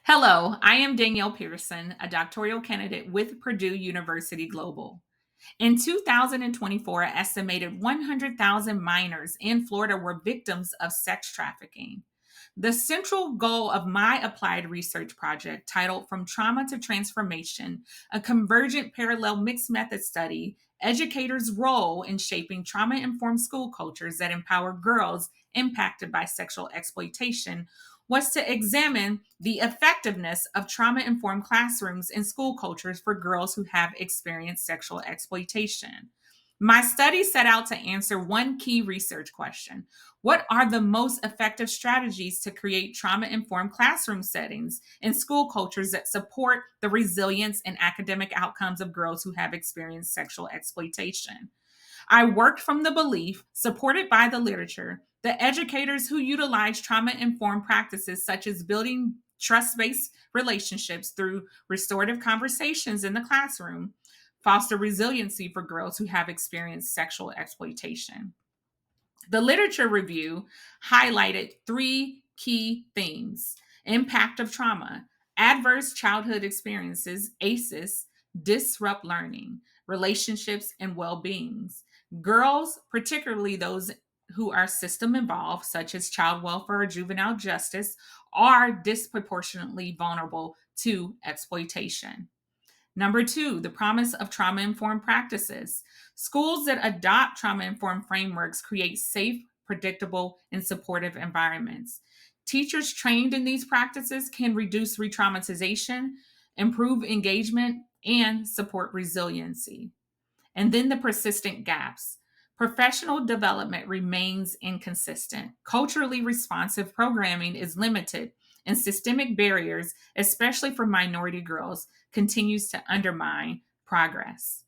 Hello, I am Danielle Pierson, a doctoral candidate with Purdue University Global. In 2024, an estimated 100,000 minors in Florida were victims of sex trafficking. The central goal of my applied research project, titled From Trauma to Transformation, a Convergent Parallel Mixed Method Study, Educators' Role in Shaping Trauma Informed School Cultures that Empower Girls Impacted by Sexual Exploitation, was to examine the effectiveness of trauma informed classrooms and school cultures for girls who have experienced sexual exploitation. My study set out to answer one key research question: what are the most effective strategies to create trauma informed classroom settings and school cultures that support the resilience and academic outcomes of girls who have experienced sexual exploitation? I worked from the belief, supported by the literature, that educators who utilize trauma informed practices such as building trust based relationships through restorative conversations in the classroom foster resiliency for girls who have experienced sexual exploitation. The literature review highlighted three key themes: impact of trauma, adverse childhood experiences, ACEs, disrupt learning, relationships, and well beings. Girls, particularly those who are system involved, such as child welfare or juvenile justice, are disproportionately vulnerable to exploitation. Number two, the promise of trauma informed practices. Schools that adopt trauma informed frameworks create safe, predictable, and supportive environments. Teachers trained in these practices can reduce re traumatization, improve engagement, and support resiliency. And then the persistent gaps. Professional development remains inconsistent. Culturally responsive programming is limited, and systemic barriers, especially for minority girls, continues to undermine progress.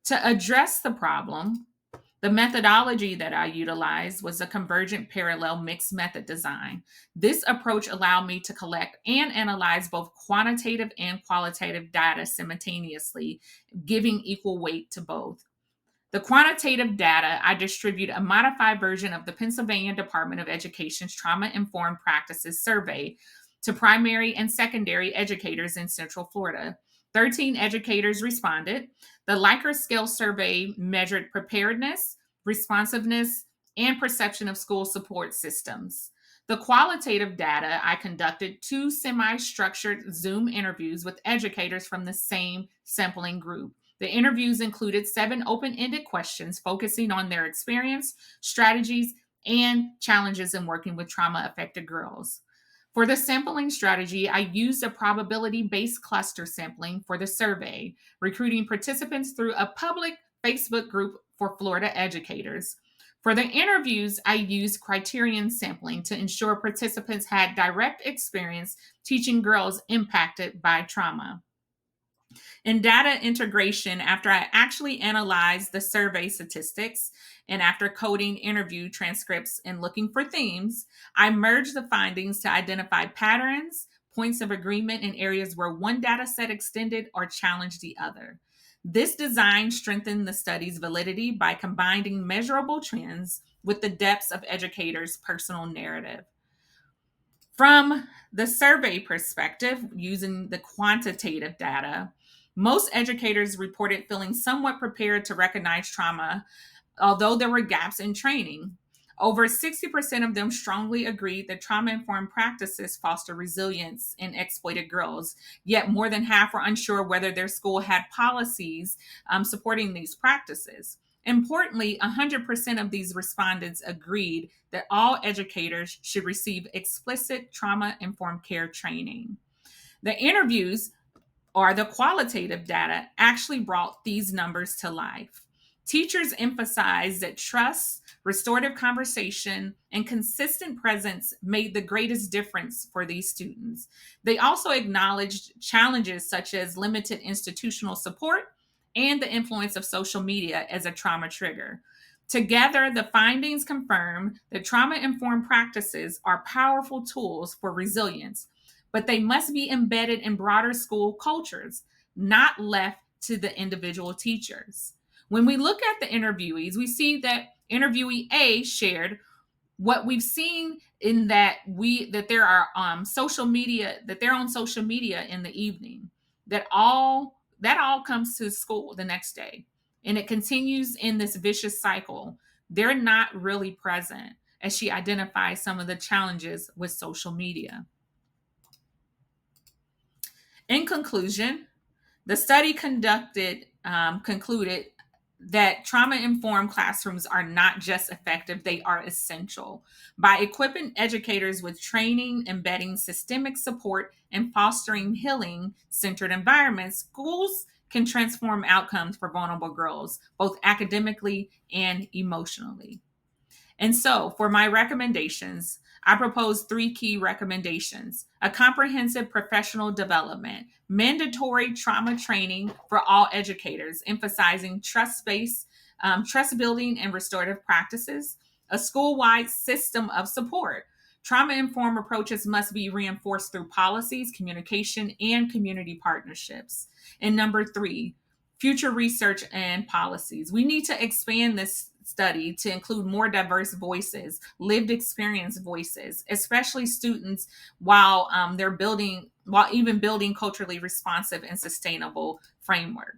To address the problem, the methodology that I utilized was a convergent parallel mixed method design. This approach allowed me to collect and analyze both quantitative and qualitative data simultaneously, giving equal weight to both. The quantitative data, I distribute a modified version of the Pennsylvania Department of Education's Trauma Informed Practices Survey to primary and secondary educators in Central Florida. 13 educators responded. The Likert Scale survey measured preparedness, responsiveness, and perception of school support systems. The qualitative data, I conducted two semi structured Zoom interviews with educators from the same sampling group. The interviews included 7 open ended questions focusing on their experience, strategies, and challenges in working with trauma affected girls. For the sampling strategy, I used a probability based cluster sampling for the survey, recruiting participants through a public Facebook group for Florida educators. For the interviews, I used criterion sampling to ensure participants had direct experience teaching girls impacted by trauma. In data integration, after I actually analyzed the survey statistics and after coding interview transcripts and looking for themes, I merged the findings to identify patterns, points of agreement, and areas where one data set extended or challenged the other. This design strengthened the study's validity by combining measurable trends with the depths of educators' personal narrative. From the survey perspective, using the quantitative data, most educators reported feeling somewhat prepared to recognize trauma, although there were gaps in training. Over 60% of them strongly agreed that trauma informed practices foster resilience in exploited girls, yet more than half were unsure whether their school had policies supporting these practices. Importantly, 100% of these respondents agreed that all educators should receive explicit trauma informed care training. The interviews or the qualitative data actually brought these numbers to life. Teachers emphasized that trust, restorative conversation, and consistent presence made the greatest difference for these students. They also acknowledged challenges such as limited institutional support and the influence of social media as a trauma trigger. Together, the findings confirm that trauma informed practices are powerful tools for resilience, but they must be embedded in broader school cultures, not left to the individual teachers. When we look at the interviewees, we see that interviewee A shared, what we've seen in that there are social media, that they're on social media in the evening, that all comes to school the next day, and it continues in this vicious cycle. They're not really present, as she identifies some of the challenges with social media. In conclusion, the study conducted concluded that trauma informed classrooms are not just effective, they are essential. By equipping educators with training, embedding systemic support, and fostering healing centered environments, schools can transform outcomes for vulnerable girls, both academically and emotionally. And so, for my recommendations, I propose three key recommendations: a comprehensive professional development, mandatory trauma training for all educators, emphasizing trust building, and restorative practices, a school wide system of support. Trauma informed approaches must be reinforced through policies, communication, and community partnerships. And number three, future research and policies. We need to expand this study to include more diverse voices, lived experience voices, especially students, while even building culturally responsive and sustainable framework.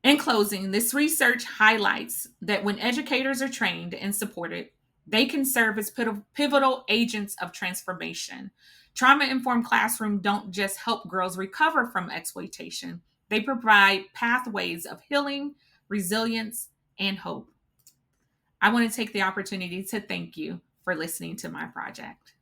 In closing, this research highlights that when educators are trained and supported, they can serve as pivotal agents of transformation. Trauma informed classrooms don't just help girls recover from exploitation, they provide pathways of healing, resilience, and hope. I want to take the opportunity to thank you for listening to my project.